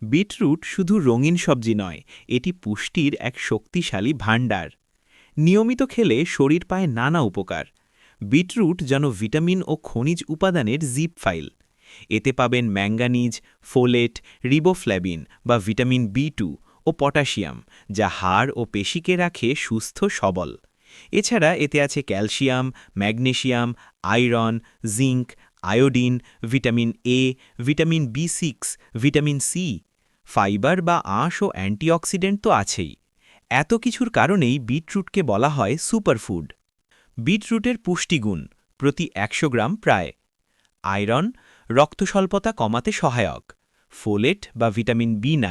Beetroot শুধু রঙিন সবজি নয়, এটি পুষ্টির এক শক্তিশালী ভাণ্ডার। নিয়মিত খেলে শরীর পায় নানা উপকার। বিটরুট যেন ভিটামিন ও খনিজ উপাদানের জিপ ফাইল। এতে পাবেন ম্যাঙ্গানিজ, ফোলেট, রিবোফ্ল্যাভিন বা ভিটামিন বি2 ও পটাশিয়াম, যা হাড় ও পেশিকে রাখে সুস্থ সবল। এছাড়া এতে আছে calcium, magnesium, iron, zinc, iodine, vitamin A, vitamin বি6, ভিটামিন সি, ফাইবার বা আঁশ ও অ্যান্টিঅক্সিডেন্ট তো আছেই। এত কিছুর কারণেই বিটরুটকে বলা হয় সুপারফুড। বিটরুটের পুষ্টিগুণ প্রতি ১০০ গ্রাম প্রায়: আয়রন, রক্তস্বল্পতা কমাতে সহায়ক; ফোলেট বা ভিটামিন বি9,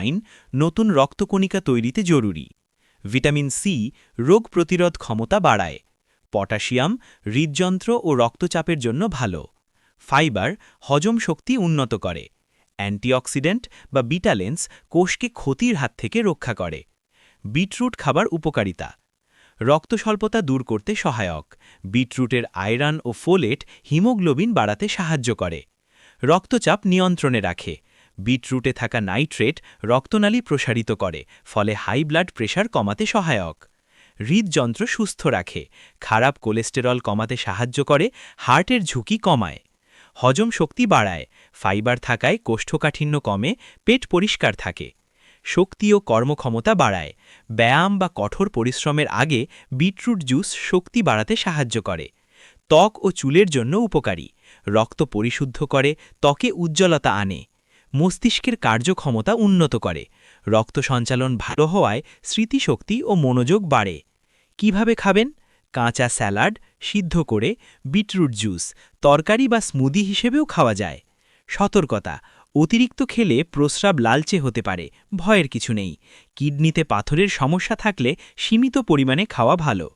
নতুন রক্তকণিকা তৈরিতে জরুরি; ভিটামিন সি, রোগ প্রতিরোধ ক্ষমতা বাড়ায়; পটাশিয়াম, হৃদযন্ত্র ও রক্তচাপের জন্য ভালো; ফাইবার, হজম শক্তি উন্নত করে; অ্যান্টিঅক্সিডেন্ট বা বিটালেন্স, কোষকে ক্ষতির হাত থেকে রক্ষা করে। বিটরুট খাবার উপকারিতা: রক্তস্বল্পতা দূর করতে সহায়ক; বিটরুটের আয়রন ও ফোলেট হিমোগ্লোবিন বাড়াতে সাহায্য করে; রক্তচাপ নিয়ন্ত্রণে রাখে; বিটরুটে থাকা নাইট্রেট রক্তনালী প্রসারিত করে, ফলে হাই ব্লাড প্রেশার কমাতে সহায়ক; হৃদযন্ত্র সুস্থ রাখে; খারাপ কোলেস্টেরল কমাতে সাহায্য করে, হার্টের ঝুঁকি কমায়; হজম শক্তি বাড়ায়, ফাইবার থাকায় কোষ্ঠকাঠিন্য কমে, পেট পরিষ্কার থাকে; শক্তি ও কর্মক্ষমতা বাড়ায়, ব্যায়াম বা কঠোর পরিশ্রমের আগে বিটরুট জুস শক্তি বাড়াতে সাহায্য করে; ত্বক ও চুলের জন্য উপকারী, রক্ত পরিশুদ্ধ করে, ত্বকে উজ্জ্বলতা আনে; মস্তিষ্কের কার্যক্ষমতা উন্নত করে, রক্ত সঞ্চালন ভালো হওয়ায় স্মৃতিশক্তি ও মনোযোগ বাড়ে। কিভাবে খাবেন? কাঁচা স্যালাড, সিদ্ধ করে, বিটরুট জুস, তরকারি বা স্মুদি হিসেবেও খাওয়া যায়। সতর্কতা: অতিরিক্ত খেলে প্রস্রাব লালচে হতে পারে, ভয়ের কিছু নেই। কিডনিতে পাথরের সমস্যা থাকলে সীমিত পরিমাণে খাওয়া ভালো।